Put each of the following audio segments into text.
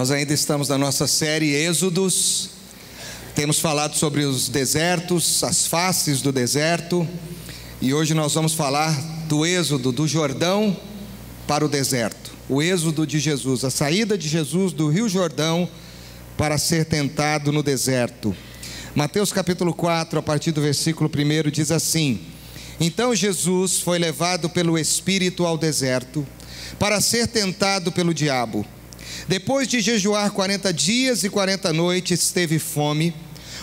Nós ainda estamos na nossa série Êxodos. Temos falado sobre os desertos, as faces do deserto. E hoje nós vamos falar do êxodo do Jordão para o deserto. O êxodo de Jesus, a saída de Jesus do Rio Jordão para ser tentado no deserto. Mateus capítulo 4, a partir do versículo 1, diz assim: Então Jesus foi levado pelo Espírito ao deserto para ser tentado pelo diabo. Depois de jejuar 40 dias e 40 noites, teve fome.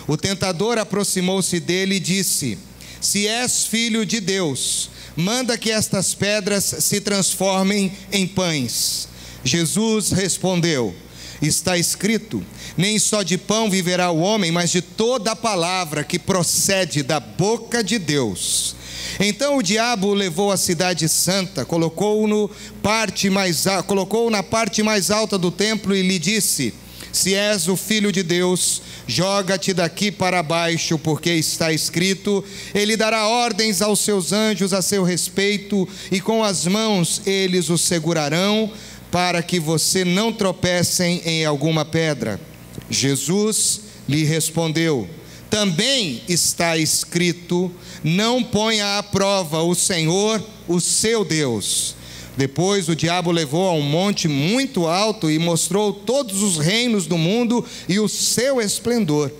O tentador aproximou-se dele e disse: Se és filho de Deus, manda que estas pedras se transformem em pães. Jesus respondeu: Está escrito, nem só de pão viverá o homem, mas de toda a palavra que procede da boca de Deus. Então o diabo o levou à cidade santa, colocou-o na parte mais alta do templo e lhe disse: Se és o filho de Deus, joga-te daqui para baixo, porque está escrito: Ele dará ordens aos seus anjos a seu respeito, e com as mãos eles o segurarão, para que você não tropecem em alguma pedra. Jesus lhe respondeu: Também está escrito: Não ponha à prova o Senhor, o seu Deus. Depois o diabo levou a um monte muito alto e mostrou todos os reinos do mundo e o seu esplendor.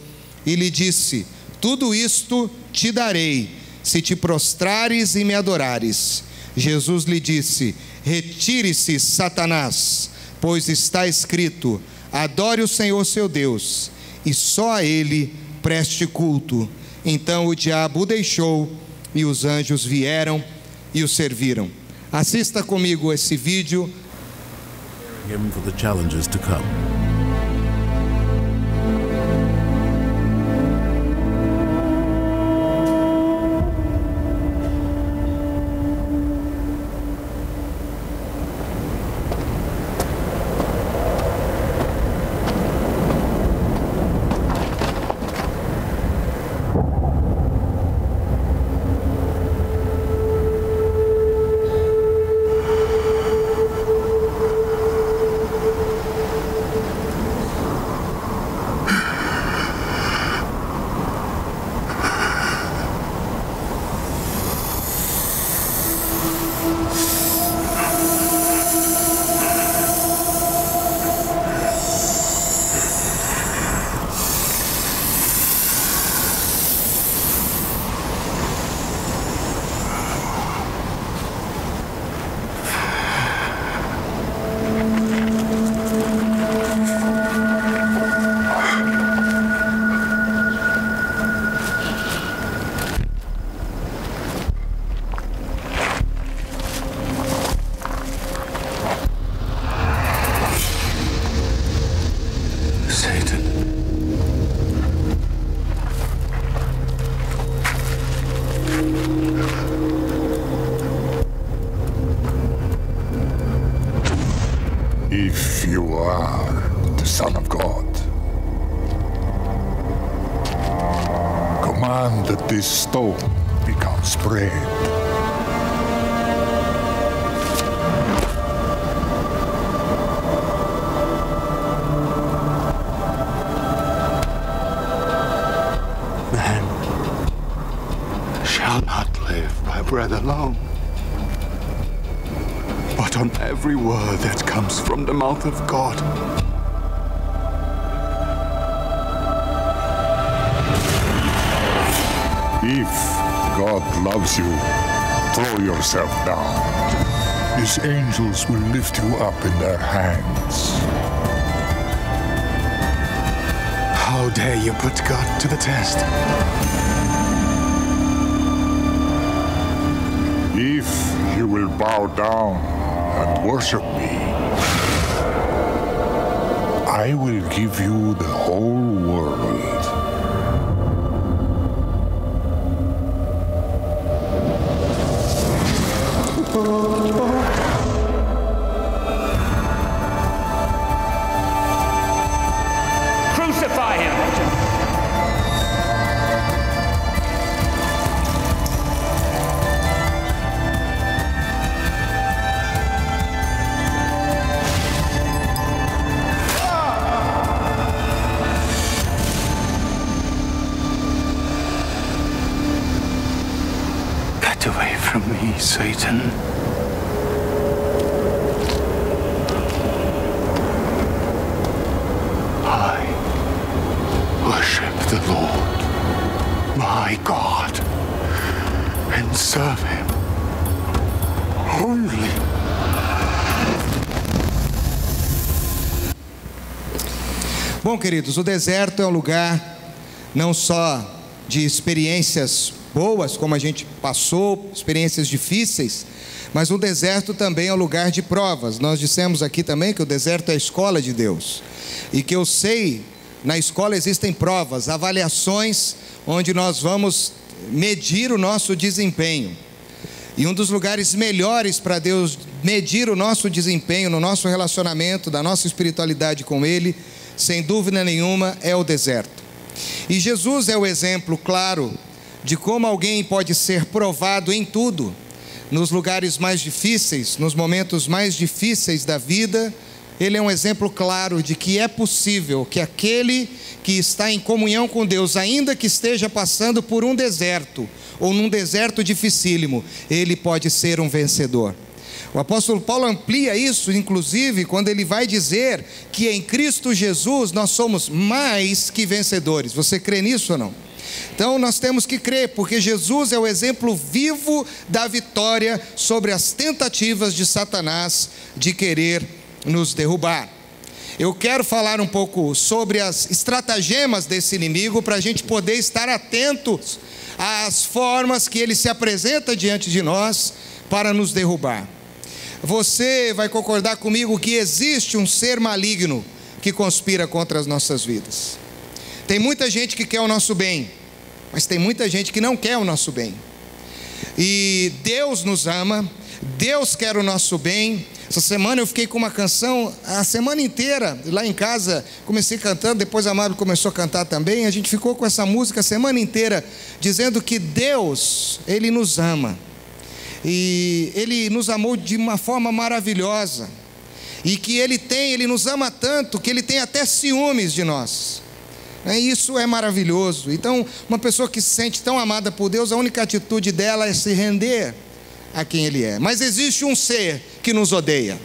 E lhe disse: Tudo isto te darei, se te prostrares e me adorares. Jesus lhe disse: Retire-se, Satanás, pois está escrito: Adore o Senhor seu Deus, e só a Ele preste culto. Então o diabo o deixou, e os anjos vieram e o serviram. Assista comigo esse vídeo. Him for the challenges to come. If you are the Son of God, command that this stone becomes bread. Man shall not live by bread alone, but on every word that comes from the mouth of God. If God loves you, throw yourself down. His angels will lift you up in their hands. How dare you put God to the test? If you will bow down and worship me, I will give you the whole world. Crucify him! me, Satan. I worship the Lord, my God, and serve him only. Bom, queridos, o deserto é um lugar não só de experiências boas, como a gente passou, experiências difíceis, mas o deserto também é um lugar de provas. Nós dissemos aqui também que o deserto é a escola de Deus, e que eu sei, na escola existem provas, avaliações, onde nós vamos medir o nosso desempenho. E um dos lugares melhores para Deus medir o nosso desempenho no nosso relacionamento, da nossa espiritualidade com Ele, sem dúvida nenhuma, é o deserto. E Jesus é o exemplo claro de como alguém pode ser provado em tudo, nos lugares mais difíceis, nos momentos mais difíceis da vida. Ele é um exemplo claro de que é possível que aquele que está em comunhão com Deus, ainda que esteja passando por um deserto, ou num deserto dificílimo, ele pode ser um vencedor. O apóstolo Paulo amplia isso, inclusive, quando ele vai dizer que em Cristo Jesus nós somos mais que vencedores. Você crê nisso ou não? Então nós temos que crer, porque Jesus é o exemplo vivo da vitória sobre as tentativas de Satanás de querer nos derrubar. Eu quero falar um pouco sobre as estratagemas desse inimigo, para a gente poder estar atentos às formas que ele se apresenta diante de nós para nos derrubar. Você vai concordar comigo que existe um ser maligno que conspira contra as nossas vidas. Tem muita gente que quer o nosso bem, mas tem muita gente que não quer o nosso bem. E Deus nos ama, Deus quer o nosso bem. Essa semana eu fiquei com uma canção a semana inteira, lá em casa, comecei cantando, depois a Mabel começou a cantar também, a gente ficou com essa música a semana inteira, dizendo que Deus, Ele nos ama. E Ele nos amou de uma forma maravilhosa, e que Ele nos ama tanto, que Ele tem até ciúmes de nós. Isso é maravilhoso. Então, uma pessoa que se sente tão amada por Deus, a única atitude dela é se render a quem Ele é. Mas existe um ser que nos odeia.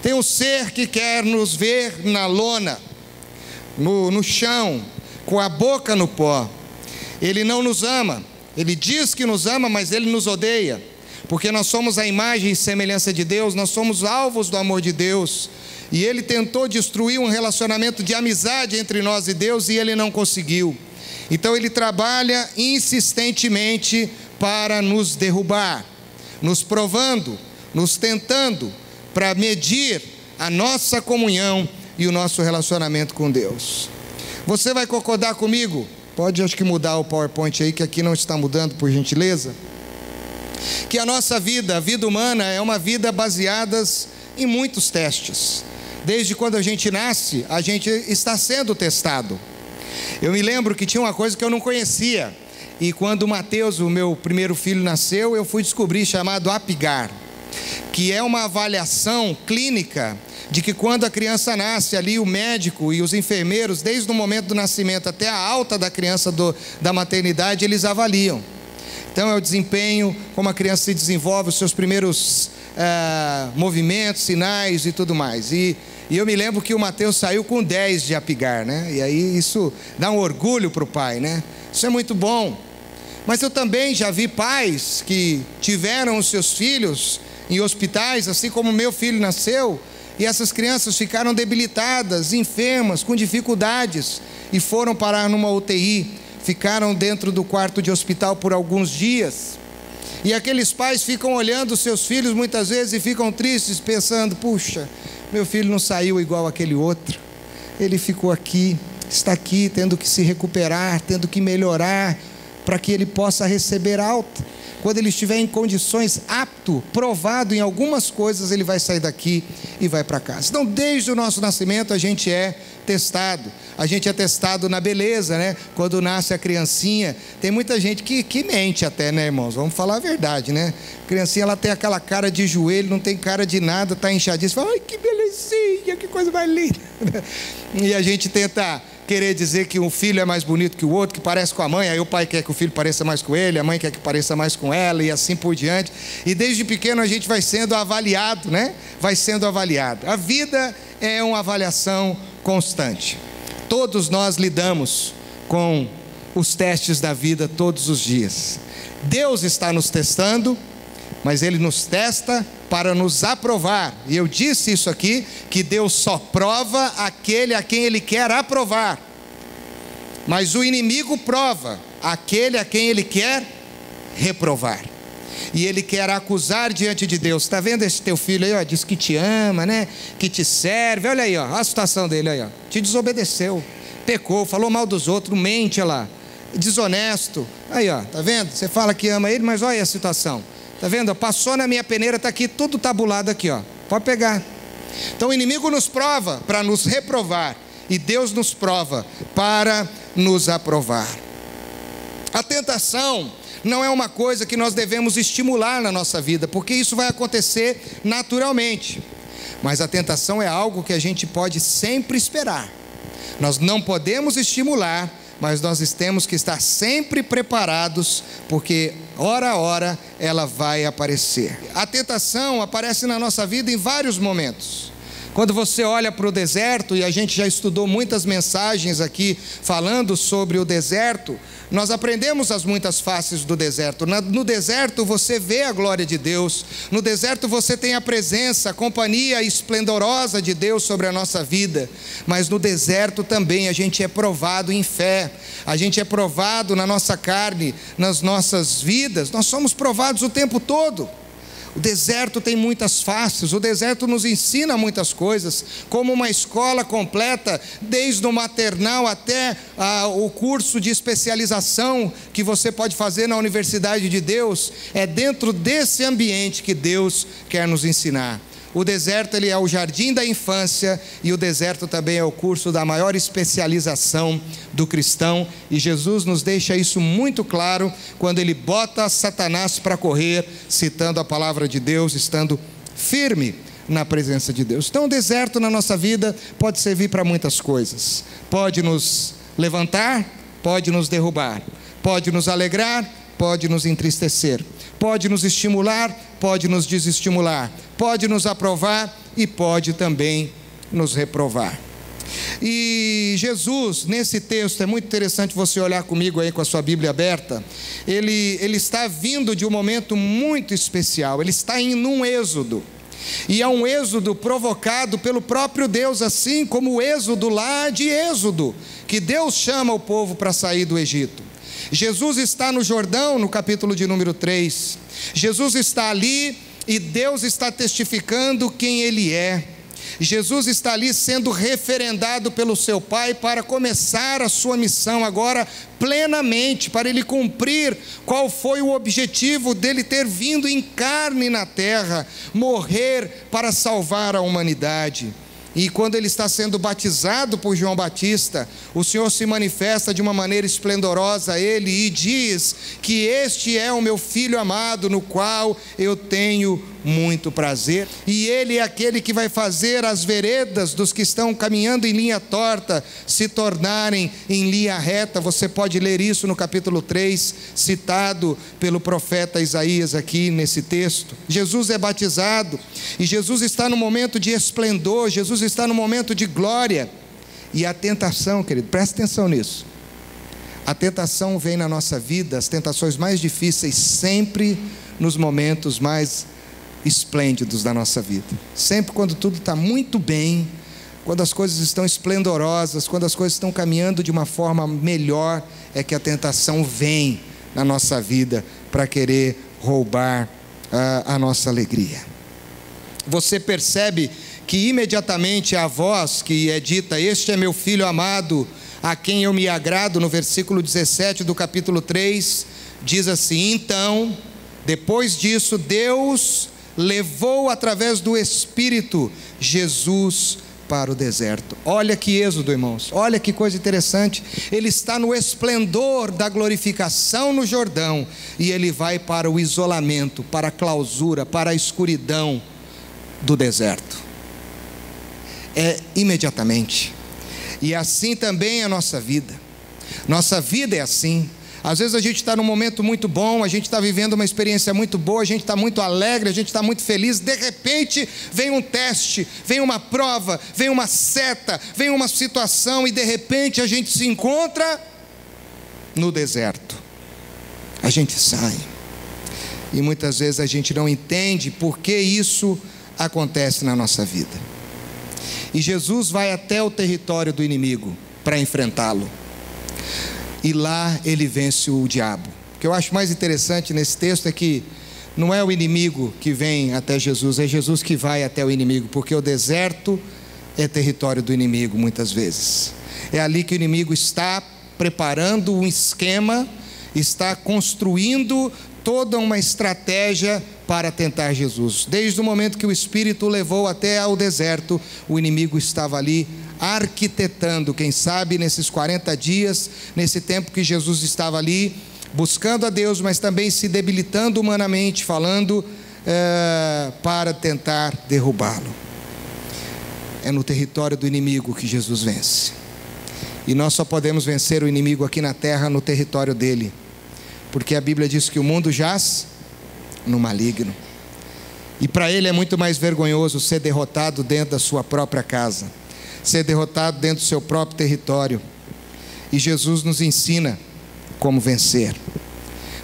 Tem um ser que quer nos ver na lona, no chão, com a boca no pó. Ele não nos ama. Ele diz que nos ama, mas Ele nos odeia, porque nós somos a imagem e semelhança de Deus, nós somos alvos do amor de Deus, e Ele tentou destruir um relacionamento de amizade entre nós e Deus, e Ele não conseguiu. Então Ele trabalha insistentemente para nos derrubar, nos provando, nos tentando, para medir a nossa comunhão e o nosso relacionamento com Deus. Você vai concordar comigo? Pode, acho que, mudar o PowerPoint aí, que aqui não está mudando, por gentileza. Que a nossa vida, a vida humana, é uma vida baseada em muitos testes. Desde quando a gente nasce, a gente está sendo testado. Eu me lembro que tinha uma coisa que eu não conhecia. E quando o Mateus, o meu primeiro filho, nasceu, eu fui descobrir, chamado APGAR, que é uma avaliação clínica de que quando a criança nasce ali, o médico e os enfermeiros, desde o momento do nascimento até a alta da criança da maternidade, eles avaliam. Então é o desempenho, como a criança se desenvolve, os seus primeiros movimentos, sinais e tudo mais. E eu me lembro que o Mateus saiu com 10 de APGAR, né? E aí isso dá um orgulho para o pai, né? Isso é muito bom. Mas eu também já vi pais que tiveram os seus filhos em hospitais, assim como o meu filho nasceu, e essas crianças ficaram debilitadas, enfermas, com dificuldades, e foram parar numa UTI, ficaram dentro do quarto de hospital por alguns dias. E aqueles pais ficam olhando os seus filhos muitas vezes e ficam tristes, pensando: puxa, meu filho não saiu igual aquele outro, ele ficou aqui, está aqui tendo que se recuperar, tendo que melhorar, para que ele possa receber alta. Quando ele estiver em condições, apto, provado em algumas coisas, ele vai sair daqui e vai para casa. Então, desde o nosso nascimento, a gente é testado. A gente é testado na beleza, né? Quando nasce a criancinha, tem muita gente que mente até, né, irmãos? Vamos falar a verdade, né? A criancinha, ela tem aquela cara de joelho, não tem cara de nada, está inchadinha. Você fala: ai, que belezinha, que coisa mais linda. E a gente tenta querer dizer que um filho é mais bonito que o outro, que parece com a mãe, aí o pai quer que o filho pareça mais com ele, a mãe quer que pareça mais com ela, e assim por diante. E desde pequeno a gente vai sendo avaliado, né? Vai sendo avaliado. A vida é uma avaliação constante. Todos nós lidamos com os testes da vida todos os dias. Deus está nos testando, mas Ele nos testa para nos aprovar. E eu disse isso aqui, que Deus só prova aquele a quem Ele quer aprovar. Mas o inimigo prova aquele a quem Ele quer reprovar. E ele quer acusar diante de Deus. Está vendo esse teu filho aí, ó? Diz que te ama, né? Que te serve. Olha aí, ó, a situação dele aí, ó. Te desobedeceu, pecou, falou mal dos outros, mente, olha lá, desonesto. Aí, ó, tá vendo? Você fala que ama ele, mas olha aí a situação. Tá vendo? Passou na minha peneira, tá aqui, tudo tabulado aqui, ó. Pode pegar. Então o inimigo nos prova para nos reprovar, e Deus nos prova para nos aprovar. A tentação não é uma coisa que nós devemos estimular na nossa vida, porque isso vai acontecer naturalmente. Mas a tentação é algo que a gente pode sempre esperar. Nós não podemos estimular, mas nós temos que estar sempre preparados, porque hora a hora ela vai aparecer. A tentação aparece na nossa vida em vários momentos. Quando você olha para o deserto, e a gente já estudou muitas mensagens aqui falando sobre o deserto, nós aprendemos as muitas faces do deserto. No deserto você vê a glória de Deus, no deserto você tem a presença, a companhia esplendorosa de Deus sobre a nossa vida, mas no deserto também a gente é provado em fé, a gente é provado na nossa carne, nas nossas vidas, nós somos provados o tempo todo. O deserto tem muitas faces, o deserto nos ensina muitas coisas, como uma escola completa, desde o maternal até o curso de especialização que você pode fazer na Universidade de Deus. É dentro desse ambiente que Deus quer nos ensinar. O deserto, ele é o jardim da infância, e o deserto também é o curso da maior especialização do cristão, e Jesus nos deixa isso muito claro quando ele bota Satanás para correr, citando a palavra de Deus, estando firme na presença de Deus. Então o deserto na nossa vida pode servir para muitas coisas. Pode nos levantar, pode nos derrubar, pode nos alegrar, pode nos entristecer, pode nos estimular, pode nos desestimular, pode nos aprovar e pode também nos reprovar. E Jesus, nesse texto, é muito interessante você olhar comigo aí com a sua Bíblia aberta, ele está vindo de um momento muito especial, ele está indo num êxodo, e é um êxodo provocado pelo próprio Deus, assim como o êxodo lá de Êxodo, que Deus chama o povo para sair do Egito. Jesus está no Jordão, no capítulo de número 3, Jesus está ali e Deus está testificando quem Ele é. Jesus está ali sendo referendado pelo seu Pai para começar a sua missão agora plenamente, para Ele cumprir qual foi o objetivo dele ter vindo em carne na terra, morrer para salvar a humanidade. E quando ele está sendo batizado por João Batista, o Senhor se manifesta de uma maneira esplendorosa a ele e diz que este é o meu Filho amado, no qual eu tenho muito prazer. E ele é aquele que vai fazer as veredas dos que estão caminhando em linha torta se tornarem em linha reta. Você pode ler isso no capítulo 3, citado pelo profeta Isaías aqui nesse texto. Jesus é batizado e Jesus está no momento de esplendor, Jesus está no momento de glória. E a tentação, querido, presta atenção nisso, a tentação vem na nossa vida, as tentações mais difíceis, sempre nos momentos mais esplêndidos da nossa vida. Sempre quando tudo está muito bem, quando as coisas estão esplendorosas, quando as coisas estão caminhando de uma forma melhor, é que a tentação vem na nossa vida para querer roubar a nossa alegria. Você percebe que imediatamente a voz que é dita, este é meu Filho amado, a quem eu me agrado, no versículo 17 do capítulo 3, diz assim: então, depois disso, Deus levou através do Espírito Jesus para o deserto. Olha que êxodo, irmãos, olha que coisa interessante. Ele está no esplendor da glorificação no Jordão, e ele vai para o isolamento, para a clausura, para a escuridão do deserto. Imediatamente. E assim também é a nossa vida. Nossa vida é assim. Às vezes a gente está num momento muito bom, a gente está vivendo uma experiência muito boa, a gente está muito alegre, a gente está muito feliz. De repente vem um teste, vem uma prova, vem uma seta, vem uma situação, e de repente a gente se encontra no deserto. A gente sai. E muitas vezes a gente não entende por que isso acontece na nossa vida. E Jesus vai até o território do inimigo para enfrentá-lo. E lá ele vence o diabo. O que eu acho mais interessante nesse texto é que não é o inimigo que vem até Jesus, é Jesus que vai até o inimigo, porque o deserto é território do inimigo muitas vezes. É ali que o inimigo está preparando um esquema, está construindo toda uma estratégia para tentar Jesus. Desde o momento que o Espírito o levou até ao deserto, o inimigo estava ali arquitetando, quem sabe nesses 40 dias, nesse tempo que Jesus estava ali, buscando a Deus, mas também se debilitando humanamente, falando para tentar derrubá-lo. É no território do inimigo que Jesus vence. E nós só podemos vencer o inimigo aqui na terra, no território dele, porque a Bíblia diz que o mundo jaz no maligno. E para ele é muito mais vergonhoso ser derrotado dentro da sua própria casa, ser derrotado dentro do seu próprio território. E Jesus nos ensina como vencer.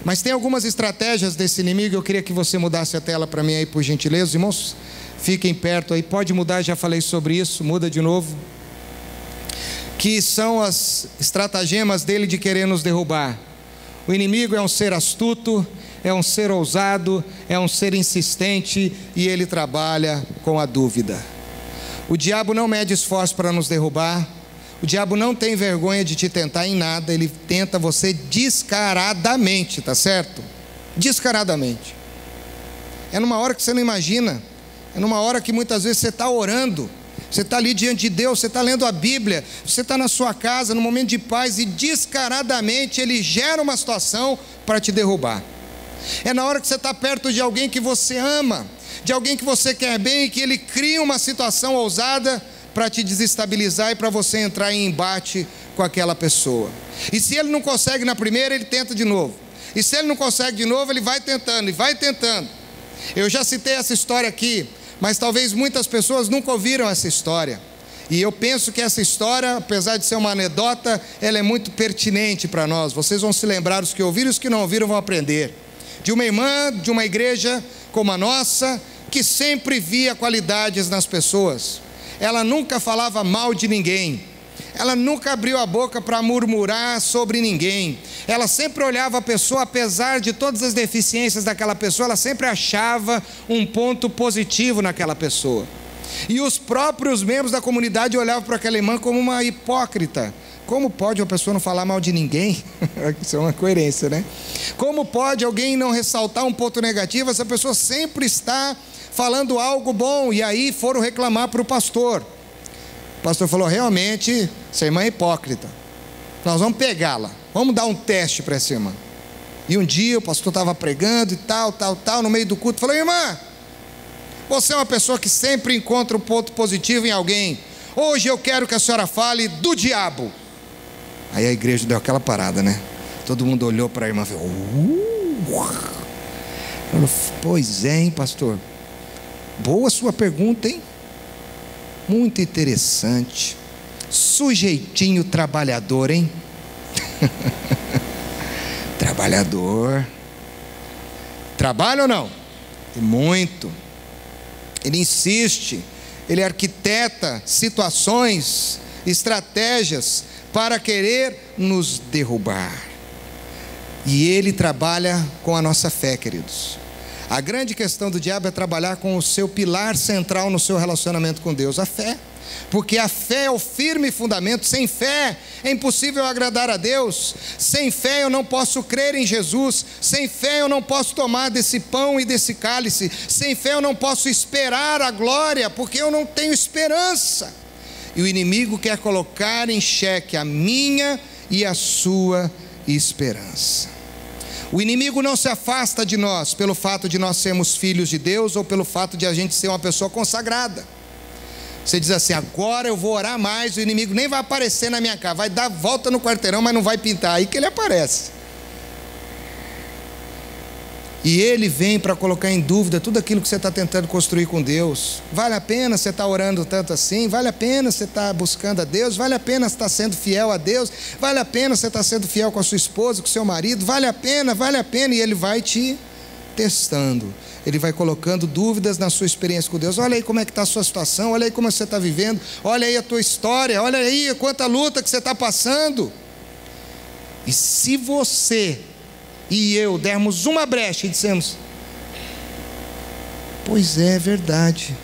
Mas tem algumas estratégias desse inimigo. Eu queria que você mudasse a tela para mim aí, por gentileza. Irmãos, fiquem perto aí, pode mudar, já falei sobre isso, muda de novo. Que são as estratagemas dele de querer nos derrubar. O inimigo é um ser astuto, é um ser ousado, é um ser insistente, e ele trabalha com a dúvida. O diabo não mede esforço para nos derrubar. O diabo não tem vergonha de te tentar em nada. Ele tenta você descaradamente, tá certo? Descaradamente. É numa hora que você não imagina. É numa hora que muitas vezes você está orando, você está ali diante de Deus, você está lendo a Bíblia, você está na sua casa, num momento de paz, e descaradamente ele gera uma situação para te derrubar. É na hora que você está perto de alguém que você ama, de alguém que você quer bem, e que ele cria uma situação ousada para te desestabilizar e para você entrar em embate com aquela pessoa. E se ele não consegue na primeira, ele tenta de novo. E se ele não consegue de novo, ele vai tentando e vai tentando. Eu já citei essa história aqui, mas talvez muitas pessoas nunca ouviram essa história. E eu penso que essa história, apesar de ser uma anedota, ela é muito pertinente para nós. Vocês vão se lembrar, os que ouviram e os que não ouviram vão aprender. De uma irmã, de uma igreja como a nossa, que sempre via qualidades nas pessoas. Ela nunca falava mal de ninguém. Ela nunca abriu a boca para murmurar sobre ninguém. Ela sempre olhava a pessoa, apesar de todas as deficiências daquela pessoa, ela sempre achava um ponto positivo naquela pessoa. E os próprios membros da comunidade olhavam para aquela irmã como uma hipócrita. Como pode uma pessoa não falar mal de ninguém? Isso é uma coerência, né? Como pode alguém não ressaltar um ponto negativo? Essa pessoa sempre está falando algo bom. E aí foram reclamar para o pastor. O pastor falou: realmente, essa irmã é hipócrita. Nós vamos pegá-la, vamos dar um teste para essa irmã. E um dia o pastor estava pregando e tal, no meio do culto, falou: irmã, você é uma pessoa que sempre encontra um ponto positivo em alguém. Hoje eu quero que a senhora fale do diabo. Aí a igreja deu aquela parada, né? Todo mundo olhou para a irmã e falou: pois é, hein, pastor? Boa sua pergunta, hein? Muito interessante. Sujeitinho trabalhador, hein? Trabalhador. Trabalha ou não? Muito. Ele insiste, ele arquiteta situações, estratégias para querer nos derrubar. E ele trabalha com a nossa fé, queridos. A grande questão do diabo é trabalhar com o seu pilar central no seu relacionamento com Deus, a fé. Porque a fé é o firme fundamento. Sem fé é impossível agradar a Deus. Sem fé eu não posso crer em Jesus. Sem fé eu não posso tomar desse pão e desse cálice. Sem fé eu não posso esperar a glória, porque eu não tenho esperança. E o inimigo quer colocar em xeque a minha e a sua esperança. O inimigo não se afasta de nós pelo fato de nós sermos filhos de Deus ou pelo fato de a gente ser uma pessoa consagrada. Você diz assim: agora eu vou orar mais, o inimigo nem vai aparecer na minha casa, vai dar volta no quarteirão, mas não vai pintar. Aí que ele aparece. E ele vem para colocar em dúvida tudo aquilo que você está tentando construir com Deus. Vale a pena você estar orando tanto assim? Vale a pena você estar buscando a Deus? Vale a pena você estar sendo fiel a Deus? Vale a pena você estar sendo fiel com a sua esposa, com o seu marido? Vale a pena, e ele vai te testando. Ele vai colocando dúvidas na sua experiência com Deus. Olha aí como é que está a sua situação, olha aí como você está vivendo, olha aí a tua história, olha aí quanta luta que você está passando. E se você e eu dermos uma brecha e dissemos: pois é verdade,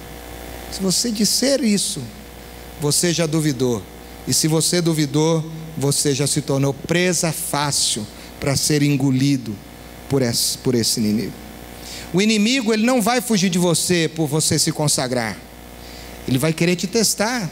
se você disser isso, você já duvidou. E se você duvidou, você já se tornou presa fácil para ser engolido por esse inimigo. O inimigo, ele não vai fugir de você por você se consagrar. Ele vai querer te testar.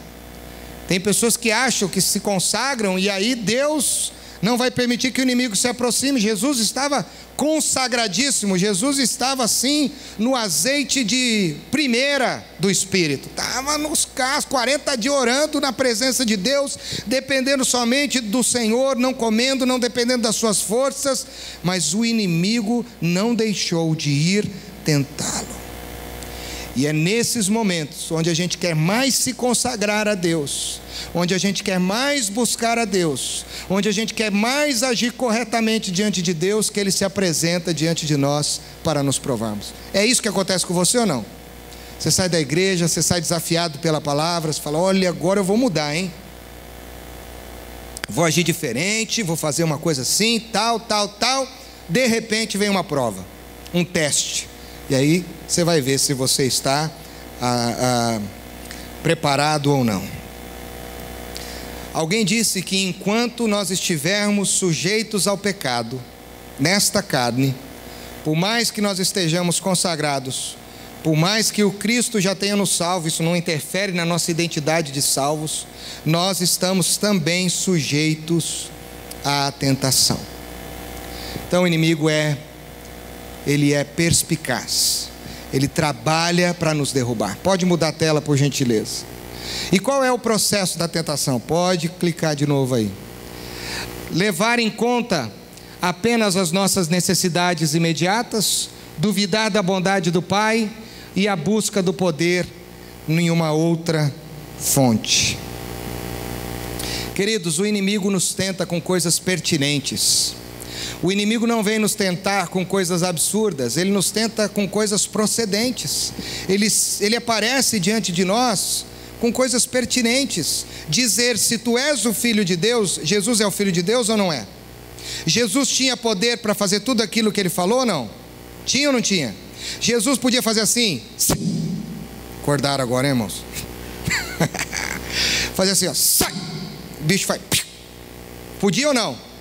Tem pessoas que acham que se consagram e aí Deus não vai permitir que o inimigo se aproxime. Jesus estava consagradíssimo, Jesus estava assim no azeite de primeira do Espírito, estava nos 40 dias orando na presença de Deus, dependendo somente do Senhor, não comendo, não dependendo das suas forças, mas o inimigo não deixou de ir tentá-lo. E é nesses momentos onde a gente quer mais se consagrar a Deus, onde a gente quer mais buscar a Deus, onde a gente quer mais agir corretamente diante de Deus, que Ele se apresenta diante de nós para nos provarmos. É isso que acontece com você ou não? Você sai da igreja, você sai desafiado pela palavra, você fala: olha, agora eu vou mudar, hein? Vou agir diferente, vou fazer uma coisa assim, tal. De repente vem uma prova, um teste. E aí você vai ver se você está preparado ou não. Alguém disse que enquanto nós estivermos sujeitos ao pecado, nesta carne, por mais que nós estejamos consagrados, por mais que o Cristo já tenha nos salvo, isso não interfere na nossa identidade de salvos, nós estamos também sujeitos à tentação. Então o inimigo ele é perspicaz, ele trabalha para nos derrubar. Pode mudar a tela, por gentileza. E qual é o processo da tentação? Pode clicar de novo aí. Levar em conta apenas as nossas necessidades imediatas, duvidar da bondade do Pai e a busca do poder em uma outra fonte. Queridos, o inimigo nos tenta com coisas pertinentes. O inimigo não vem nos tentar com coisas absurdas, ele nos tenta com coisas procedentes. Ele aparece diante de nós com coisas pertinentes. Dizer: se tu és o Filho de Deus, Jesus é o Filho de Deus ou não é? Jesus tinha poder para fazer tudo aquilo que ele falou ou não? Tinha ou não tinha? Jesus podia fazer assim? Acordaram agora, hein, irmãos? Fazer assim, ó, sai! O bicho faz. Podia ou não?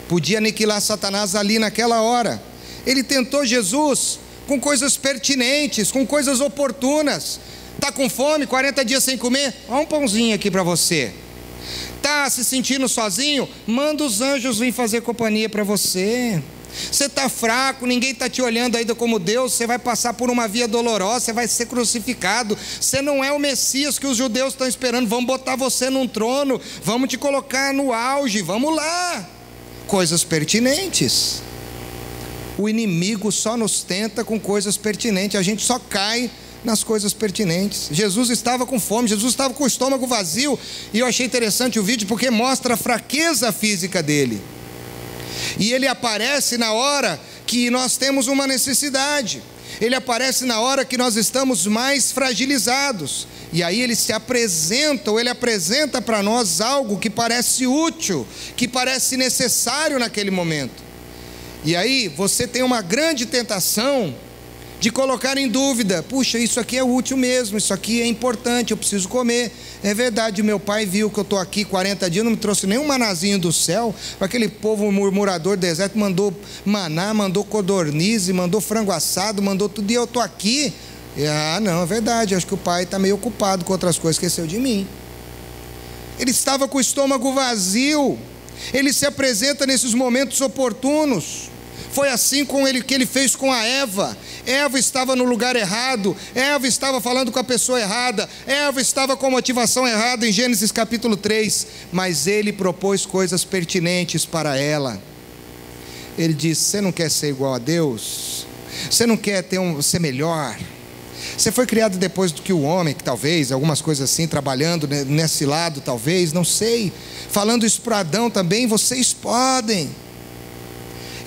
Podia aniquilar Satanás ali naquela hora. Ele tentou Jesus com coisas pertinentes, com coisas oportunas. Está com fome, 40 dias sem comer? Olha um pãozinho aqui para você. Está se sentindo sozinho? Manda os anjos vir fazer companhia para você. Você está fraco, ninguém está te olhando ainda como Deus, você vai passar por uma via dolorosa, você vai ser crucificado, você não é o Messias que os judeus estão esperando, vamos botar você num trono, vamos te colocar no auge, vamos lá. Coisas pertinentes. O inimigo só nos tenta com coisas pertinentes, a gente só cai nas coisas pertinentes. Jesus estava com fome, Jesus estava com o estômago vazio, e eu achei interessante o vídeo porque mostra a fraqueza física dele, e ele aparece na hora que nós temos uma necessidade, ele aparece na hora que nós estamos mais fragilizados, e aí ele se apresenta, ou ele apresenta para nós algo que parece útil, que parece necessário naquele momento. E aí você tem uma grande tentação de colocar em dúvida: puxa, isso aqui é útil mesmo, isso aqui é importante, eu preciso comer. É verdade, meu pai viu que eu estou aqui 40 dias, não me trouxe nenhum manazinho do céu. Aquele povo murmurador do deserto mandou maná, mandou codorniz, mandou frango assado, mandou tudo, e eu estou aqui. Não, é verdade, acho que o pai está meio ocupado com outras coisas, esqueceu de mim. Ele estava com o estômago vazio. Ele se apresenta nesses momentos oportunos, Foi assim que ele fez com a Eva. Eva estava no lugar errado, Eva estava falando com a pessoa errada, Eva estava com a motivação errada em Gênesis capítulo 3, mas ele propôs coisas pertinentes para ela. Ele disse: você não quer ser igual a Deus? Você não quer ser melhor? Você foi criado depois do que o homem, que talvez, algumas coisas assim, trabalhando nesse lado, talvez, não sei. Falando isso para Adão também, vocês podem.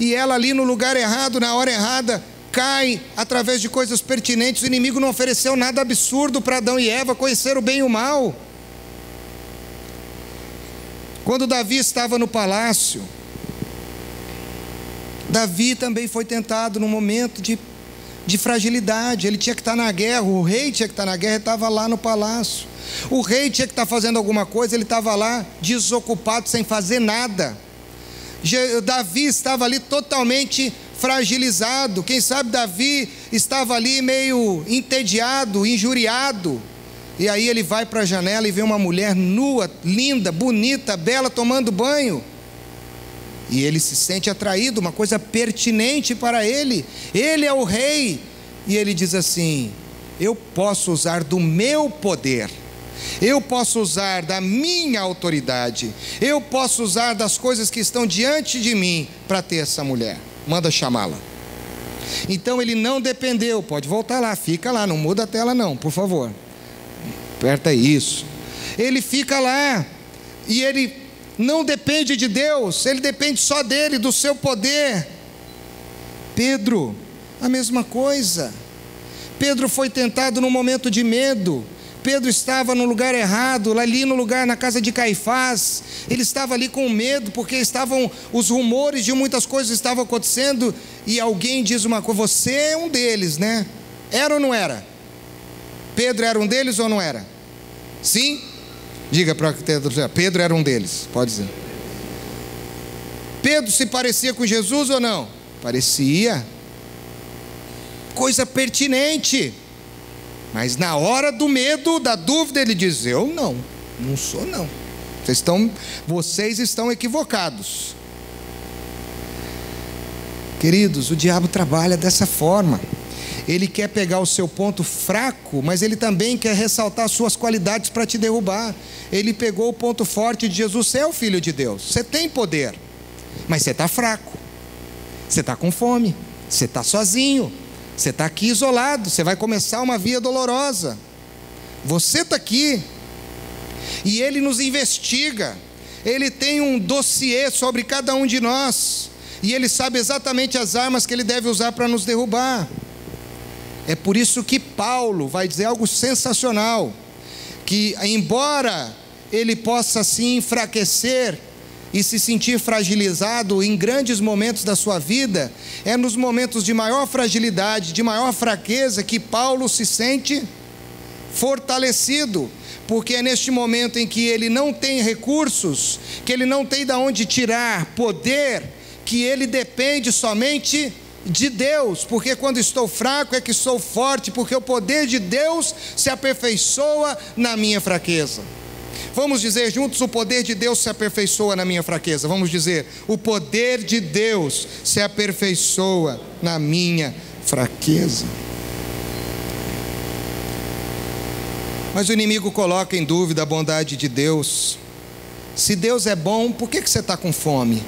E ela ali no lugar errado, na hora errada, cai através de coisas pertinentes. O inimigo não ofereceu nada absurdo para Adão e Eva conhecer o bem e o mal. Quando Davi estava no palácio, Davi também foi tentado num momento de fragilidade. Ele tinha que estar na guerra, o rei tinha que estar na guerra, ele estava lá no palácio. O rei tinha que estar fazendo alguma coisa, ele estava lá desocupado, sem fazer nada. Davi estava ali totalmente fragilizado. Quem sabe Davi estava ali meio entediado, injuriado. E aí ele vai para a janela e vê uma mulher nua, linda, bonita, bela, tomando banho. E ele se sente atraído, uma coisa pertinente para ele. Ele é o rei. E ele diz assim: eu posso usar do meu poder, eu posso usar da minha autoridade, eu posso usar das coisas que estão diante de mim para ter essa mulher. Manda chamá-la. Então ele não dependeu. Pode voltar lá, fica lá, não muda a tela não, por favor. Aperta isso. Ele fica lá e ele não depende de Deus, ele depende só dele, do seu poder. Pedro, a mesma coisa. Pedro foi tentado num momento de medo. Pedro estava no lugar errado, ali no lugar, na casa de Caifás. Ele estava ali com medo, porque os rumores de muitas coisas estavam acontecendo. E alguém diz uma coisa: você é um deles, né? Era ou não era? Pedro era um deles ou não era? Sim? Diga para Pedro: Pedro era um deles, pode dizer. Pedro se parecia com Jesus ou não? Parecia. Coisa pertinente. Mas na hora do medo, da dúvida, ele diz: eu não sou não. Vocês estão equivocados. Queridos, o diabo trabalha dessa forma. Ele quer pegar o seu ponto fraco, mas ele também quer ressaltar suas qualidades para te derrubar. Ele pegou o ponto forte de Jesus: você é o Filho de Deus, você tem poder, mas você está fraco, você está com fome, você está sozinho, você está aqui isolado, você vai começar uma via dolorosa, você está aqui. E ele nos investiga, ele tem um dossiê sobre cada um de nós, e ele sabe exatamente as armas que ele deve usar para nos derrubar. É por isso que Paulo vai dizer algo sensacional, que embora ele possa se enfraquecer e se sentir fragilizado em grandes momentos da sua vida, é nos momentos de maior fragilidade, de maior fraqueza, que Paulo se sente fortalecido, porque é neste momento em que ele não tem recursos, que ele não tem de onde tirar poder, que ele depende somente de Deus, porque quando estou fraco é que sou forte, porque o poder de Deus se aperfeiçoa na minha fraqueza. Vamos dizer juntos: o poder de Deus se aperfeiçoa na minha fraqueza. Vamos dizer: o poder de Deus se aperfeiçoa na minha fraqueza. Mas o inimigo coloca em dúvida a bondade de Deus. Se Deus é bom, por que você está com fome?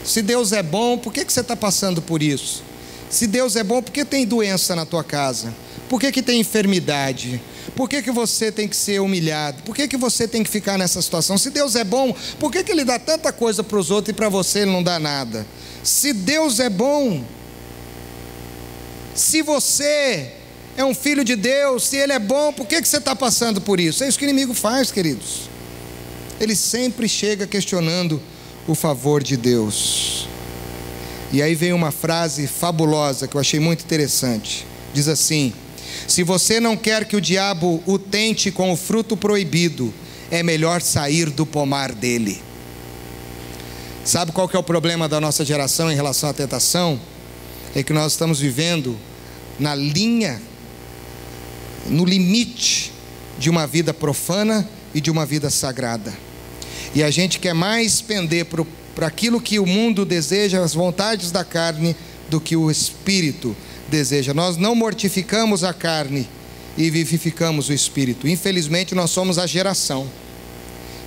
Se Deus é bom, por que você está passando por isso? Se Deus é bom, por que tem doença na tua casa? Por que tem enfermidade? Por que você tem que ser humilhado? Por que você tem que ficar nessa situação? Se Deus é bom, por que Ele dá tanta coisa para os outros e para você Ele não dá nada? Se Deus é bom, se você é um filho de Deus, se Ele é bom, por que você está passando por isso? É isso que o inimigo faz, queridos. Ele sempre chega questionando o favor de Deus. E aí vem uma frase fabulosa que eu achei muito interessante. Diz assim: se você não quer que o diabo o tente com o fruto proibido, é melhor sair do pomar dele. Sabe qual que é o problema da nossa geração em relação à tentação? É que nós estamos vivendo na linha, no limite de uma vida profana e de uma vida sagrada. E a gente quer mais pender para o para aquilo que o mundo deseja, as vontades da carne, do que o Espírito deseja. Nós não mortificamos a carne e vivificamos o Espírito. Infelizmente, nós somos a geração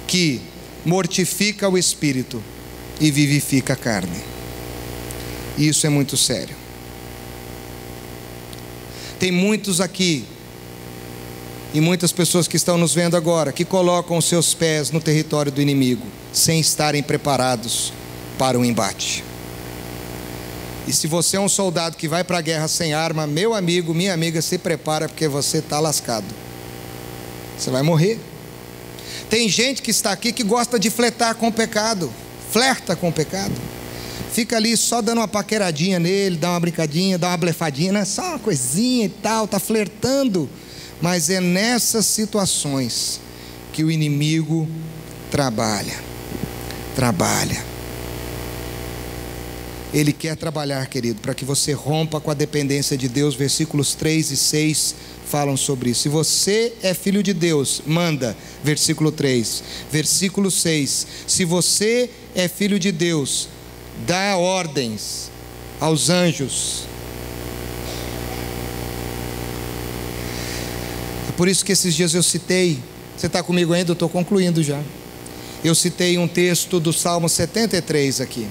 que mortifica o Espírito e vivifica a carne. E isso é muito sério. Tem muitos aqui, e muitas pessoas que estão nos vendo agora, que colocam os seus pés no território do inimigo, sem estarem preparados para o embate. E se você é um soldado que vai para a guerra sem arma, meu amigo, minha amiga, se prepara, porque você está lascado. Você vai morrer. Tem gente que está aqui que gosta de flertar com o pecado. Flerta com o pecado. Fica ali só dando uma paqueradinha nele, dá uma brincadinha, dá uma blefadinha, né? Só uma coisinha e tal, está flertando. Mas é nessas situações que o inimigo trabalha. Ele quer trabalhar, querido, para que você rompa com a dependência de Deus. Versículos 3 e 6 falam sobre isso. Se você é filho de Deus, manda, versículo 3. Versículo 6, se você é filho de Deus, dá ordens aos anjos. É por isso que esses dias eu citei, você está comigo ainda? Eu estou concluindo já. Eu citei um texto do Salmo 73 aqui,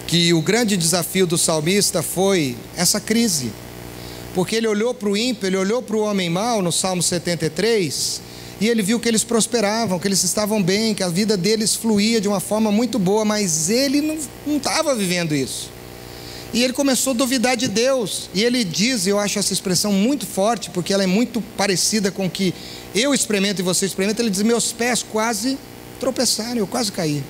que o grande desafio do salmista foi essa crise, porque ele olhou para o ímpio, ele olhou para o homem mau no Salmo 73, e ele viu que eles prosperavam, que eles estavam bem, que a vida deles fluía de uma forma muito boa, mas ele não estava vivendo isso, e ele começou a duvidar de Deus, e ele diz, eu acho essa expressão muito forte, porque ela é muito parecida com o que eu experimento e você experimenta, ele diz, meus pés quase tropeçaram, eu quase caí,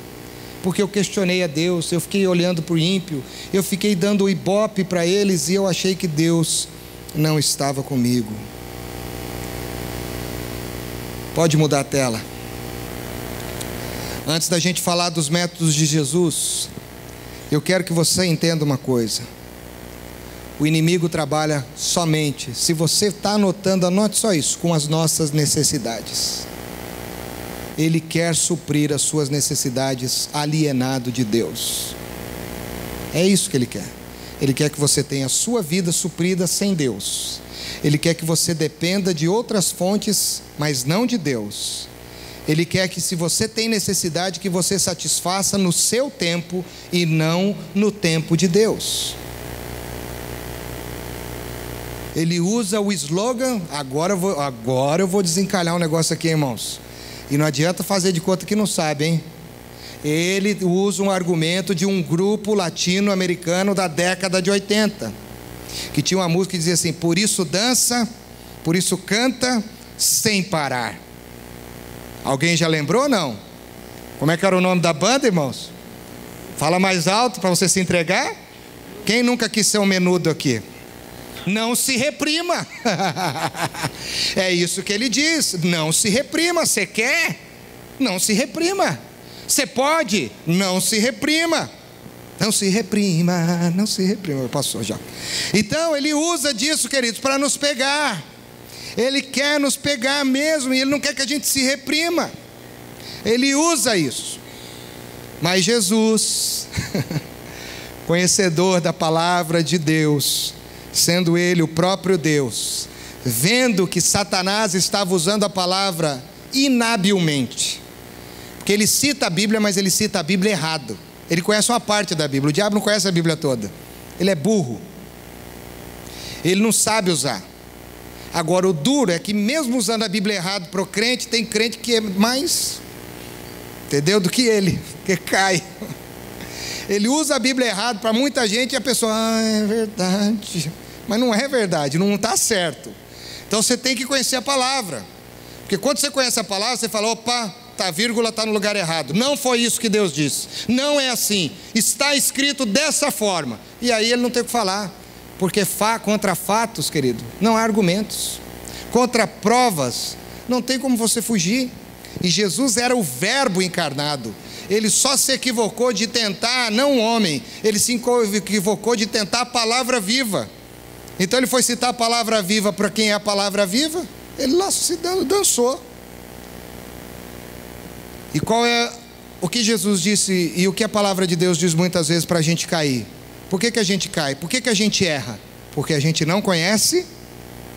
porque eu questionei a Deus, eu fiquei olhando para o ímpio, eu fiquei dando o ibope para eles, e eu achei que Deus não estava comigo. Pode mudar a tela. Antes da gente falar dos métodos de Jesus, eu quero que você entenda uma coisa. O inimigo trabalha somente, se você está anotando, anote só isso, com as nossas necessidades. Ele quer suprir as suas necessidades alienado de Deus. É isso que ele quer. Ele quer que você tenha a sua vida suprida sem Deus. Ele quer que você dependa de outras fontes, mas não de Deus. Ele quer que, se você tem necessidade, que você satisfaça no seu tempo e não no tempo de Deus. Ele usa o slogan, agora eu vou desencalhar um negócio aqui, irmãos. E não adianta fazer de conta que não sabe, hein? Ele usa um argumento de um grupo latino-americano da década de 80, que tinha uma música que dizia assim, por isso dança, por isso canta, sem parar. Alguém já lembrou ou não? Como é que era o nome da banda, irmãos? Fala mais alto para você se entregar. Quem nunca quis ser um menudo aqui? Não se reprima. É isso que ele diz. Não se reprima. Você quer? Não se reprima. Você pode? Não se reprima. Não se reprima. Não se reprima. Passou já. Então ele usa disso, queridos, para nos pegar. Ele quer nos pegar mesmo, e ele não quer que a gente se reprima. Ele usa isso. Mas Jesus, conhecedor da palavra de Deus, sendo ele o próprio Deus, vendo que Satanás estava usando a palavra inabilmente, porque ele cita a Bíblia, mas ele cita a Bíblia errado. Ele conhece uma parte da Bíblia, o diabo não conhece a Bíblia toda. Ele é burro, ele não sabe usar. Agora o duro é que, mesmo usando a Bíblia errado para o crente, tem crente que é mais, entendeu, do que ele, que cai. Ele usa a Bíblia errado para muita gente, e a pessoa, é verdade, mas não é verdade, não está certo. Então você tem que conhecer a palavra, porque quando você conhece a palavra, você fala, opa, a vírgula está no lugar errado, não foi isso que Deus disse, não é assim, está escrito dessa forma, e aí ele não tem o que falar, porque contra fatos, querido, não há argumentos, contra provas, não tem como você fugir. E Jesus era o verbo encarnado, ele só se equivocou de tentar, não o homem, ele se equivocou de tentar a palavra viva. Então ele foi citar a palavra viva para quem é a palavra viva, ele lá se dançou. E qual é o que Jesus disse e o que a palavra de Deus diz muitas vezes para a gente cair. Por que a gente cai? Por que a gente erra? Porque a gente não conhece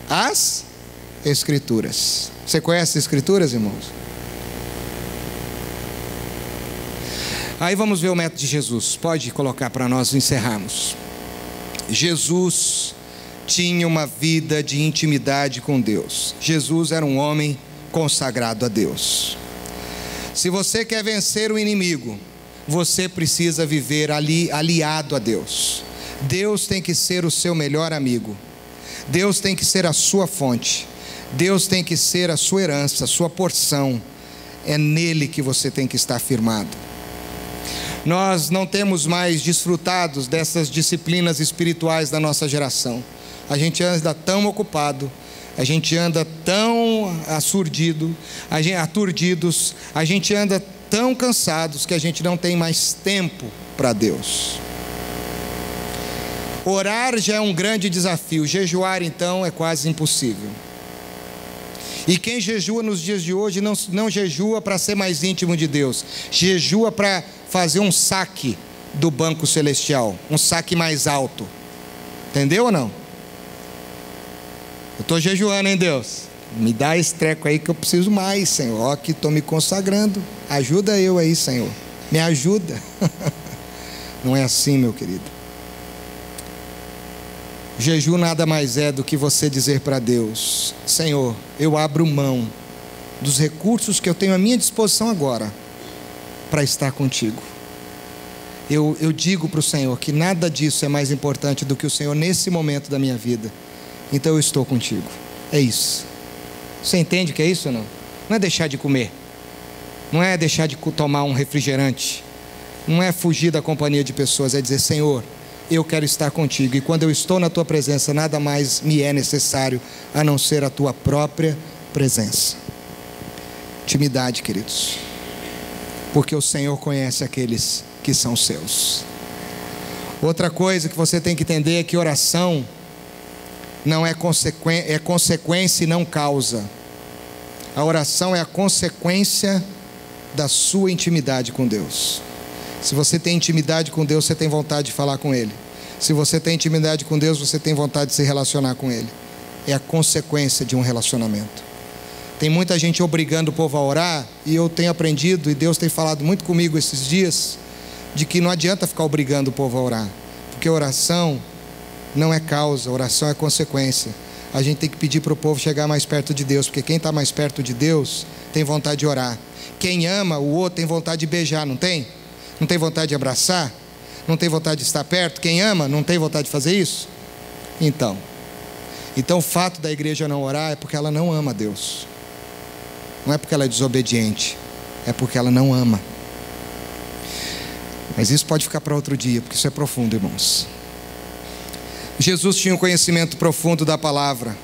as Escrituras. Você conhece as Escrituras, irmãos? Aí vamos ver o método de Jesus. Pode colocar para nós encerrarmos. Jesus tinha uma vida de intimidade com Deus. Jesus era um homem consagrado a Deus. Se você quer vencer o inimigo, você precisa viver aliado a Deus. Deus tem que ser o seu melhor amigo. Deus tem que ser a sua fonte. Deus tem que ser a sua herança, a sua porção. É nele que você tem que estar firmado. Nós não temos mais desfrutado dessas disciplinas espirituais da nossa geração. A gente anda tão ocupado, a gente anda tão aturdidos, a gente anda tão cansados que a gente não tem mais tempo para Deus. Orar já é um grande desafio, jejuar então é quase impossível. E quem jejua nos dias de hoje não jejua para ser mais íntimo de Deus, jejua para fazer um saque do banco celestial, um saque mais alto. Entendeu ou não? Eu estou jejuando, hein, Deus? Me dá esse treco aí que eu preciso mais, Senhor. Ó, que estou me consagrando. Ajuda eu aí, Senhor. Me ajuda. Não é assim, meu querido. Jejum nada mais é do que você dizer para Deus: Senhor, eu abro mão dos recursos que eu tenho à minha disposição agora para estar contigo. Eu digo para o Senhor que nada disso é mais importante do que o Senhor nesse momento da minha vida. Então eu estou contigo. É isso. Você entende o que é isso ou não? Não é deixar de comer. Não é deixar de tomar um refrigerante. Não é fugir da companhia de pessoas. É dizer: Senhor, eu quero estar contigo. E quando eu estou na tua presença, nada mais me é necessário a não ser a tua própria presença. Intimidade, queridos. Porque o Senhor conhece aqueles que são seus. Outra coisa que você tem que entender é que oração não é consequência e não causa. A oração é a consequência da sua intimidade com Deus. Se você tem intimidade com Deus, você tem vontade de falar com Ele. Se você tem intimidade com Deus, você tem vontade de se relacionar com Ele. É a consequência de um relacionamento. Tem muita gente obrigando o povo a orar, e eu tenho aprendido, e Deus tem falado muito comigo esses dias, de que não adianta ficar obrigando o povo a orar, porque oração não é causa, oração é consequência. A gente tem que pedir para o povo chegar mais perto de Deus, porque quem está mais perto de Deus tem vontade de orar. Quem ama o outro tem vontade de beijar, não tem? Não tem vontade de abraçar? Não tem vontade de estar perto? Quem ama não tem vontade de fazer isso? Então o fato da igreja não orar é porque ela não ama Deus. Não é porque ela é desobediente, é porque ela não ama. Mas isso pode ficar para outro dia, porque isso é profundo, irmãos. Jesus tinha um conhecimento profundo da palavra.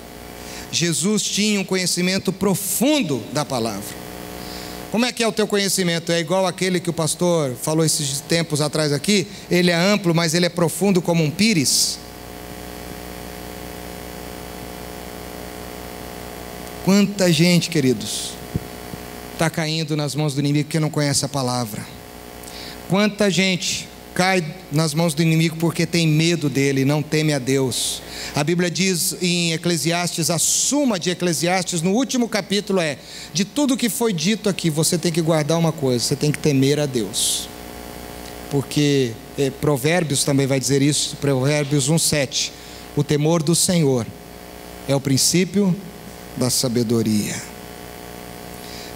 Jesus tinha um conhecimento profundo da palavra. Como é que é o teu conhecimento? É igual aquele que o pastor falou esses tempos atrás aqui? Ele é amplo, mas ele é profundo como um pires? Quanta gente, queridos, está caindo nas mãos do inimigo porque não conhece a palavra. Quanta gente cai nas mãos do inimigo porque tem medo dele, não teme a Deus. A Bíblia diz em Eclesiastes, a suma de Eclesiastes no último capítulo é: de tudo que foi dito aqui, você tem que guardar uma coisa, você tem que temer a Deus. Porque Provérbios também vai dizer isso, Provérbios 1:7, o temor do Senhor é o princípio da sabedoria.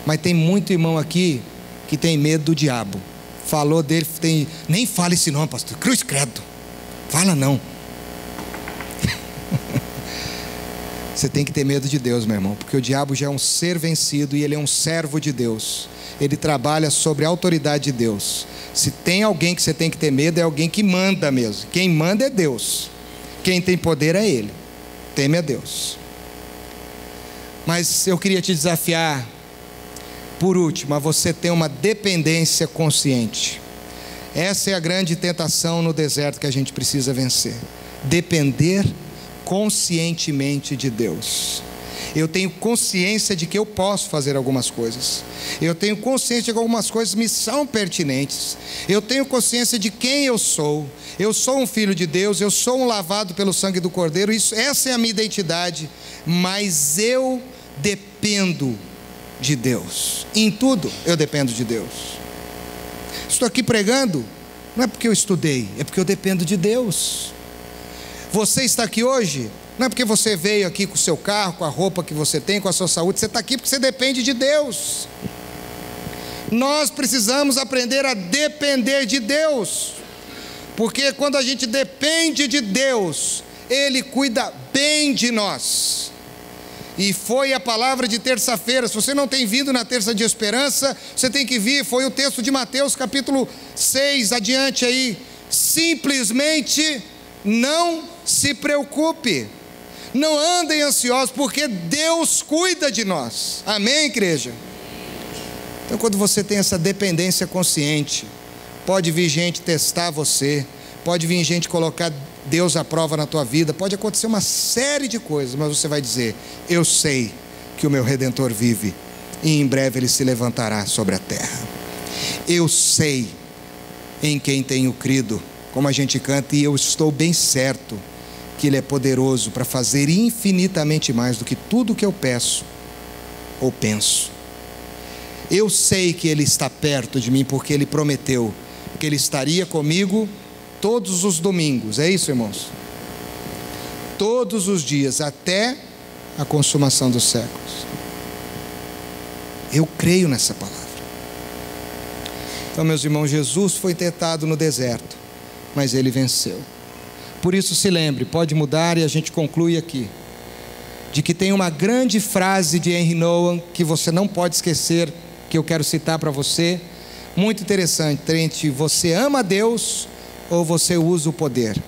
Mas tem muito irmão aqui que tem medo do diabo. Falou dele, nem fala esse nome, pastor, cruz credo, fala não. Você tem que ter medo de Deus, meu irmão, porque o diabo já é um ser vencido e ele é um servo de Deus. Ele trabalha sobre a autoridade de Deus. Se tem alguém que você tem que ter medo, é alguém que manda mesmo. Quem manda é Deus, quem tem poder é Ele. Teme a Deus. Mas eu queria te desafiar, por último, a você ter uma dependência consciente. Essa é a grande tentação no deserto que a gente precisa vencer. Depender conscientemente de Deus. Eu tenho consciência de que eu posso fazer algumas coisas. Eu tenho consciência de que algumas coisas me são pertinentes. Eu tenho consciência de quem eu sou. Eu sou um filho de Deus, eu sou um lavado pelo sangue do Cordeiro. Essa é a minha identidade. Mas eu dependo de Deus. Em tudo eu dependo de Deus. Estou aqui pregando, não é porque eu estudei, é porque eu dependo de Deus. Você está aqui hoje, não é porque você veio aqui com o seu carro, com a roupa que você tem, com a sua saúde. Você está aqui porque você depende de Deus. Nós precisamos aprender a depender de Deus, porque quando a gente depende de Deus, Ele cuida bem de nós. E foi a palavra de terça-feira. Se você não tem vindo na terça de esperança, você tem que vir. Foi o texto de Mateus capítulo 6, adiante aí. Simplesmente não se preocupe, não andem ansiosos, porque Deus cuida de nós. Amém, igreja? Então, quando você tem essa dependência consciente, pode vir gente testar você, pode vir gente colocar Deus à prova na tua vida, pode acontecer uma série de coisas, mas você vai dizer: eu sei que o meu Redentor vive, e em breve Ele se levantará sobre a terra. Eu sei em quem tenho crido, como a gente canta, e eu estou bem certo que Ele é poderoso para fazer infinitamente mais do que tudo que eu peço ou penso. Eu sei que Ele está perto de mim, porque Ele prometeu que Ele estaria comigo todos os domingos. É isso, irmãos? Todos os dias, até a consumação dos séculos. Eu creio nessa palavra. Então, meus irmãos, Jesus foi tentado no deserto, mas Ele venceu. Por isso, se lembre, pode mudar e a gente conclui aqui, de que tem uma grande frase de Henry Nouwen que você não pode esquecer, que eu quero citar para você, muito interessante: entre você ama a Deus ou você usa o poder.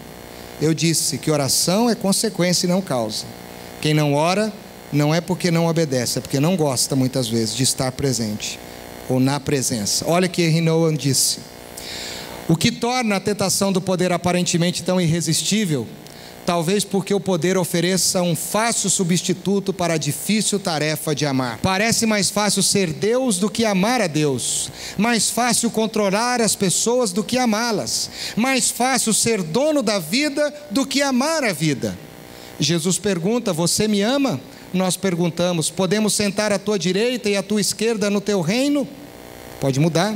Eu disse que oração é consequência e não causa. Quem não ora não é porque não obedece, é porque não gosta muitas vezes de estar presente ou na presença. Olha que Henry Nouwen disse: o que torna a tentação do poder aparentemente tão irresistível, talvez porque o poder ofereça um fácil substituto para a difícil tarefa de amar. Parece mais fácil ser Deus do que amar a Deus, mais fácil controlar as pessoas do que amá-las, mais fácil ser dono da vida do que amar a vida. Jesus pergunta: você me ama? Nós perguntamos: podemos sentar à tua direita e à tua esquerda no teu reino? Pode mudar.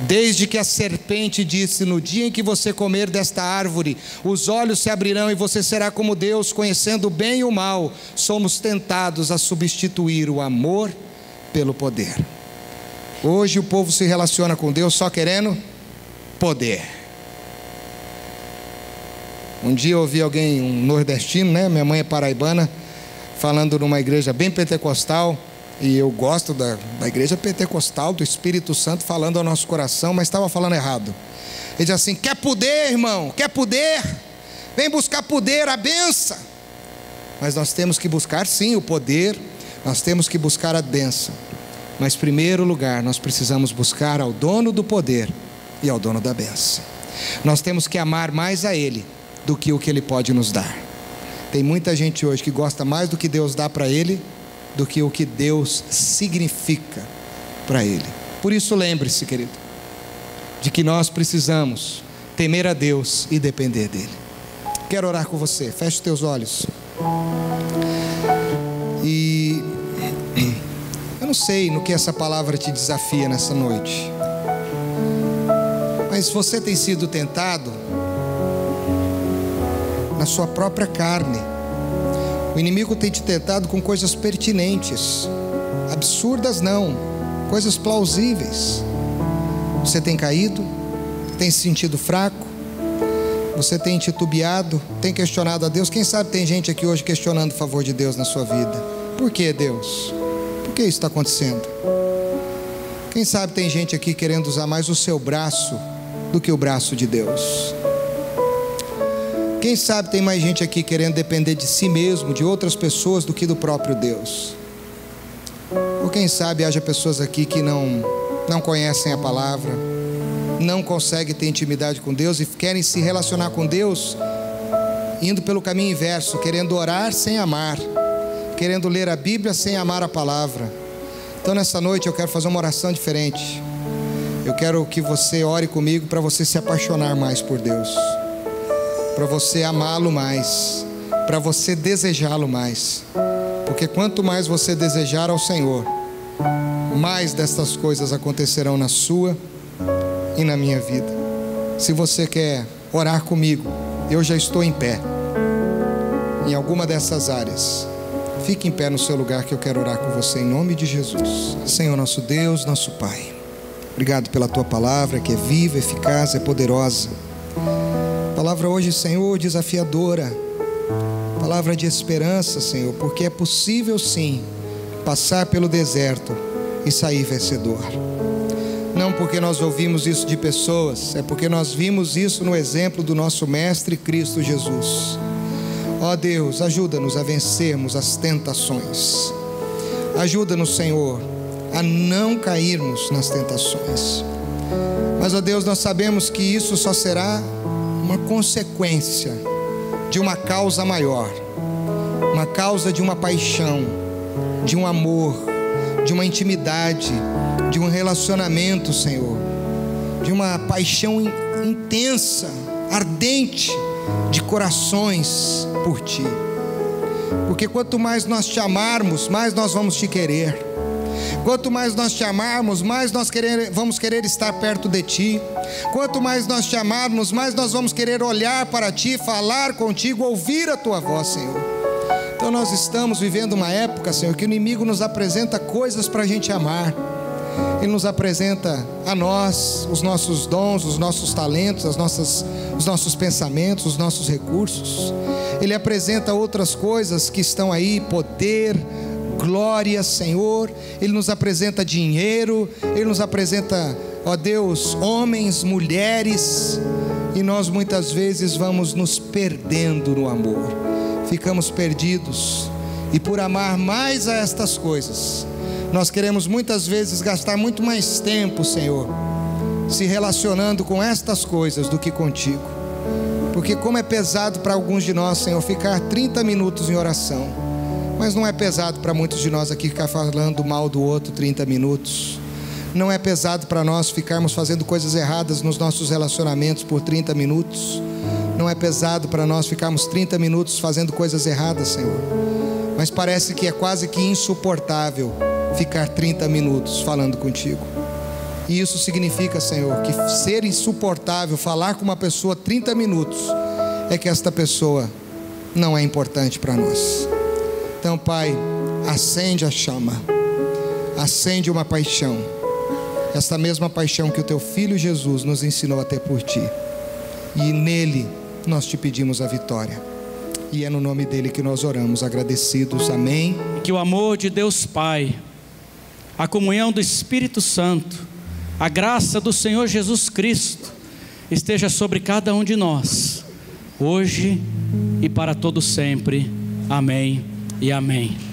Desde que a serpente disse: no dia em que você comer desta árvore, os olhos se abrirão e você será como Deus, conhecendo o bem e o mal, somos tentados a substituir o amor pelo poder. Hoje o povo se relaciona com Deus só querendo poder. Um dia eu ouvi alguém, um nordestino, né? Minha mãe é paraibana, falando numa igreja bem pentecostal. E eu gosto da igreja pentecostal, do Espírito Santo falando ao nosso coração, mas estava falando errado. Ele diz assim: quer poder, irmão? Quer poder? Vem buscar poder, a benção. Mas nós temos que buscar sim o poder, nós temos que buscar a bênção. Mas em primeiro lugar, nós precisamos buscar ao dono do poder e ao dono da bênção. Nós temos que amar mais a Ele do que o que Ele pode nos dar. Tem muita gente hoje que gosta mais do que Deus dá para ele do que o que Deus significa para ele. Por isso, lembre-se, querido, de que nós precisamos temer a Deus e depender dele. Quero orar com você. Feche os teus olhos. E eu não sei no que essa palavra te desafia nessa noite, mas você tem sido tentado na sua própria carne. O inimigo tem te tentado com coisas pertinentes, absurdas não, coisas plausíveis. Você tem caído, tem se sentido fraco, você tem titubeado, tem questionado a Deus. Quem sabe tem gente aqui hoje questionando o favor de Deus na sua vida. Por que, Deus? Por que isso está acontecendo? Quem sabe tem gente aqui querendo usar mais o seu braço do que o braço de Deus. Quem sabe tem mais gente aqui querendo depender de si mesmo, de outras pessoas, do que do próprio Deus. Ou quem sabe haja pessoas aqui que não conhecem a palavra, não conseguem ter intimidade com Deus e querem se relacionar com Deus indo pelo caminho inverso, querendo orar sem amar, querendo ler a Bíblia sem amar a palavra. Então nessa noite eu quero fazer uma oração diferente. Eu quero que você ore comigo para você se apaixonar mais por Deus, para você amá-lo mais, para você desejá-lo mais. Porque quanto mais você desejar ao Senhor, mais destas coisas acontecerão na sua e na minha vida. Se você quer orar comigo, eu já estou em pé em alguma dessas áreas. Fique em pé no seu lugar que eu quero orar com você em nome de Jesus. Senhor nosso Deus, nosso Pai, obrigado pela Tua palavra que é viva, eficaz, é poderosa. Palavra hoje, Senhor, desafiadora. Palavra de esperança, Senhor, porque é possível sim passar pelo deserto e sair vencedor. Não porque nós ouvimos isso de pessoas, é porque nós vimos isso no exemplo do nosso Mestre Cristo Jesus. Ó Deus, ajuda-nos a vencermos as tentações. Ajuda-nos, Senhor, a não cairmos nas tentações. Mas, ó Deus, nós sabemos que isso só será uma consequência de uma causa maior, uma causa de uma paixão, de um amor, de uma intimidade, de um relacionamento, Senhor, de uma paixão intensa, ardente, de corações por Ti. Porque quanto mais nós te amarmos, mais nós vamos te querer. Quanto mais nós te amarmos, mais nós vamos querer estar perto de Ti. Quanto mais nós te amarmos, mais nós vamos querer olhar para Ti, falar contigo, ouvir a Tua voz, Senhor. Então nós estamos vivendo uma época, Senhor, que o inimigo nos apresenta coisas para a gente amar. Ele nos apresenta a nós os nossos dons, os nossos talentos, os nossos pensamentos, os nossos recursos. Ele apresenta outras coisas que estão aí, poder, glória, Senhor. Ele nos apresenta dinheiro, Ele nos apresenta, ó Deus, homens, mulheres. E nós muitas vezes vamos nos perdendo no amor. Ficamos perdidos. E por amar mais a estas coisas, nós queremos muitas vezes gastar muito mais tempo, Senhor, se relacionando com estas coisas do que contigo. Porque como é pesado para alguns de nós, Senhor, ficar 30 minutos em oração. Mas não é pesado para muitos de nós aqui ficar falando mal do outro 30 minutos. Não é pesado para nós ficarmos fazendo coisas erradas nos nossos relacionamentos por 30 minutos. Não é pesado para nós ficarmos 30 minutos fazendo coisas erradas, Senhor. Mas parece que é quase que insuportável ficar 30 minutos falando contigo. E isso significa, Senhor, que ser insuportável falar com uma pessoa 30 minutos é que esta pessoa não é importante para nós. Então, Pai, acende a chama, acende uma paixão, esta mesma paixão que o Teu Filho Jesus nos ensinou a ter por Ti, e nele nós Te pedimos a vitória, e é no nome dele que nós oramos agradecidos, amém. Que o amor de Deus Pai, a comunhão do Espírito Santo, a graça do Senhor Jesus Cristo esteja sobre cada um de nós, hoje e para todo sempre, amém e amém.